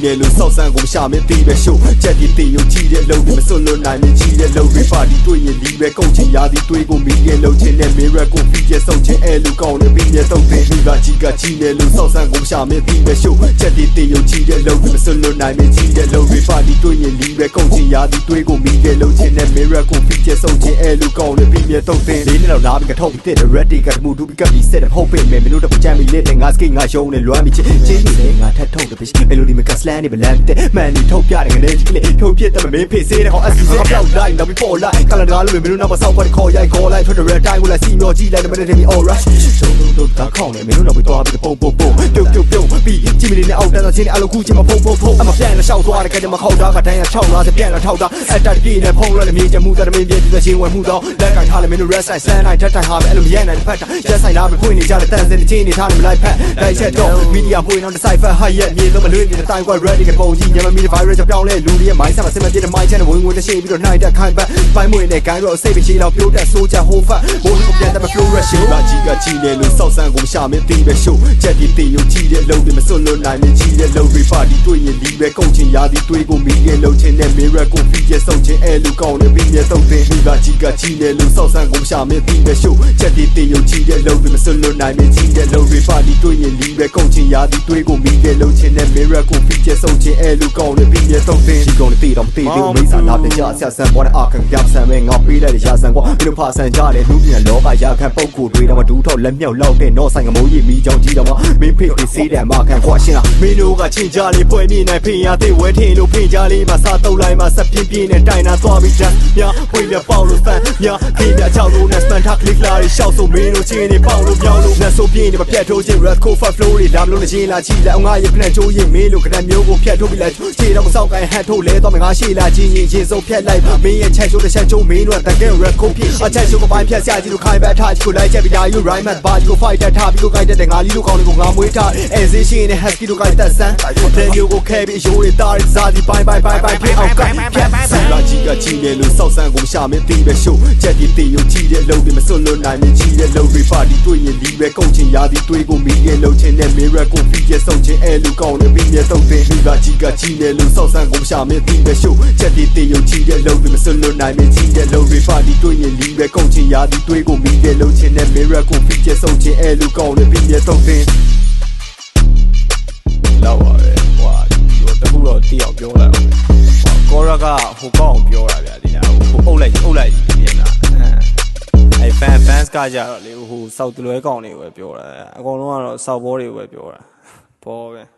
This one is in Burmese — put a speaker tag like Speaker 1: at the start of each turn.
Speaker 1: တယ်လို့စောက်ဆန်းကိုရှာမင်းသိပဲရှို့ချက်ဒီတေယုံကြည့်တဲ့လုံတွေမစွလွတ်နိုင်မကြီးတဲ့လုံတွေပါတီတွေ့ရင်လီပဲကုန်ချင်ရာသီတွေးကိုမီးရဲ့လုံချင်တဲ့ mirror ကိုပြီးကျဆုံးချင်အဲလူကောင်းနဲ့ပြီးမြဲတော့တဲ့လူကကြီးကကြီးတယ်လို့စောက်ဆန်းကိုရှာမင်းသိပဲရှို့ချက်ဒီတေယုံကြည့်တဲ့လုံတွေမစွလွတ်နိုင်မကြီးတဲ့လုံတွေပါတီတွေ့ရင်လီပဲကုန်ချင်ရာသီတွေးကိုမီးရဲ့လုံချင်တဲ့ mirror ကိုပြီးကျဆုံးချင်အဲလူကောင်းနဲ့ပြီးမြဲတော့တဲ့လေးနဲ့တော့လာပြီးကထုတ်ပြီးတဲ့ ready ကမှုဒူပြီးကပ်ပြီးစက်တဲ့ဟုတ်ပေမဲ့မင်းတို့တော့ကြမ်းပြီးလက်တဲ့ငါစကိတ်ငါရှုံးနေလွမ်းပြီးချင်းနေငါထက်ထုတ်တဲ့ bitch melody မကစလန်နေဗလန်တဲ့မှန်နေထုတ်ပြတယ်ငလေးကြီးလေထုတ်ပြတဲ့မင်းဖေးစေးတဲ့ဟောအစီစေးပြောက်လိုက်နောက်ပြီးပေါ်လိုက်ကလန်ဒါလိုမင်းတို့နောက်မဆောက်ပတ်ခေါ်ရိုက်ခေါ်လိုက်ထွက်တဲ့တိုင်းကိုလာစီမျောကြည့်လိုက်တယ်မင်းတို့ all rush ရှုံးတော့တာခေါင်းနေမင်းတို့နောက်ပြီးသွားပြီးပုံပြုတ်ပြီးကြည့်မနေနဲ့အောက်တန်းချင်းအလိုခုချင်းမဖုံအမပြန်လာရှောက်သွားတယ်ကတည်းကမခေါက်တာကတိုင်းက650ပြန်လာထောက်တာအတက်ပြေးနေဖုံးရတဲ့မြေချမှုတဲ့မင်းပြေးပြီးချင်းဝင်မှုတော့လက်ကင်ထားလေမင်းတို့ rest side stand night တက်တိုင်းဟာပဲအဲ့လိုမရနိုင်တဲ့ဖက်တာရက်ဆိုင်လာမဖွင့်နေကြတဲ့တန်စင်ချင်းနေထားနေမလိုက်ဖက်လိုက်ချက်တော့ media ပွင့်အောင် decipher ဟာရဲ့မြေတော့မလွေးနေတဲ့တိုင်းကွက် ready ကပုံကြီးညမမီ virus ကြောင့်ပြောင်းလဲလူတွေရဲ့ mind ဆက်မစင်မပြေတဲ့ mind channel ဝင်တဲ့ရှေ့ပြီးတော့နှိုက်တက်ခိုင်းပတ်ပိုင်းမွေနဲ့ဂိုင်းတော့စိတ်ပဲရှည်လောက်ပြိုးတက်ဆိုးချဟိုဖတ်ဘိုးကိုပြန်တဲ့ flow rush ကကြီးတယ်လို့စောက်ဆန်းကိုမရှာမင်းသိပဲရှို့ချက်ဒီတေယုံကြည့်တဲ့လုံတွေမစွလွတ်နိုင်မကြီးတဲ့လုံတွေပါတီတွေ့ရင်လီပဲကုန်ချင်ရာသီတွေးကိုမီးရဲ့လုံချင်တဲ့ mirror ကိုပြီးကျဆုံးချင်အဲလူကောင်းနဲ့ပြီးမြဲတော့တဲ့လူကကြီးတယ်လို့စောက်ဆန်းကိုမရှာမင်းသိပဲရှို့ချက်ဒီတေယုံကြည့်တဲ့လုံတွေမစွလွတ်နိုင်မကြီးတဲ့လုံတွေပါတီတွေ့ရင်လီပဲကုန်ချင်ရာသီတွေးကိုမီးရဲ့လုံချင်တဲ့ mirror ကိုပြီးကျဆုံးချင်အဲလူကောင်းနဲ့ပြီးမြဲတော့တဲ့ဒီကောင်းနဲ့တေတော့မသေးသေးမိစ္ဆာလာတဲ့ကြဆရာဆန်ပေါ်တဲ့အခန်းပြဆန်မဲ့ငါပေးလိုက်တဲ့ရာဆန်ကွာဘယ်လိုဖာဆန်ကြလဲလူပြန်လောကရာခံပုတ်ကိုတွေးတော့မဒူးထောက်လက်မြောက်လောက်တဲ့နော့ဆိုင်ကမိုးရီမီကြောင်ကြီးတော့မင်းဖေးဖေးစေးတယ်မခံခွာရှင်းလားမင်းတို့ကချင်းကြလေးပွဲနေနိုင်ဖေးရသေးဝဲထင်းလို့ဖေးကြလေးမှာစားတုပ်လိုက်မှာစပြင်းပြင်းနဲ့တိုင်နာသွားပြီးတန်းမြပွေပြပေါက်လို့ဖန်မြဖေးပြချောက်လို့နဲ့စပန်ထားကလစ်လာတွေရှောက်ဆိုမင်းတို့ချင်းနေပေါက်လို့ပြောင်းလို့နဲ့ဆိုပြင်းနေမပြတ်ထိုးချင်း red coat flow တွေလာမလို့ချင်းလာချီလက်ငါရခနဲ့ချိုးရင်မင်းတို့ခနဲ့မျိုးကိုဖြတ်ထုတ်ပြီးလိုက်ခြေတော့မဆောက်ကိုင်းဟန်ထုတ်လဲတော့ငါရှေ့လာချင်းရင်ချင်းစုံဖြတ်လိုက်မင်းရဲ့ချက်ချိုးတဲ့ချက်ချိုးမင်းတို့တကယ် red coat ဖြစ်အချက်ချိုးကပိုင်းဖြတ်ဆရာကြီးတို့ခိုင်းပဲအထားကြီးကိုလိုက်ချက်ပြီးဒါယူ right man ဘာကြီးကို fight တက်ထားပြီးကိုကိုက်တဲ့ငါလီတို့ကောင်းတွေကိုငါမွေးထားအဲဇေးရှင်းနဲ့ husky တို့ကိုက်တက်ဆန်းတဲ့မျိုးကိုခဲပြီးအယိုးတွေတားဇာဒီပိုင်းဖြစ်အောင်ကိုက်ဖြတ်ဆန်းလာကြီးကကြီးတယ်လို့စောက်ဆန်းကိုမရှာမင်းသိပဲရှို့ချက်ဒီတေယုံကြည့်တဲ့လုံတွေမစွလွတ်နိုင်မကြီးတဲ့လုံတွေပါတီတွေ့ရင်လီပဲကုန်ချင်ရာသီတွေးကိုမီးရဲ့လုံချင်တဲ့ mirror ကိုပြီးကျဆုံးချင်အဲလူကောင်းနဲ့ပြီးမြဲတော့တဲ့လူကကြီးတယ်လို့စောက်ဆန်းကိုမရှာမင်းသိပဲရှို့ချက်ဒီတေယုံကြည့်တဲ့လုံတွေမစွလွတ်နိုင်မကြီးတဲ့လုံတွေပါတီတွေ့ရင်လီပဲကုန်ချင်ရာသီတွေးကိုမီးရဲ့လုံချင်တဲ့ mirror ကိုပြီးကျဆုံးချင်အဲလူကောင်းနဲ့ပြီးမြဲတော့တဲ့လောက်ပါပဲဟိုတခုတော့တီးအောင်ပြောလိုက်အောင်ကောရကဟိုကောင်းအောင်ပြောတာဗျာဒီလားဟိုအုပ်လိုက်ပြင်တာအဲ fans ကကြတော့လေဟိုစောက်တလွဲကောင်းတွေကိုပဲပြောတာအကုန်လုံးကတော့စောက်ဘောတွေကိုပဲပြောတာဘောပဲ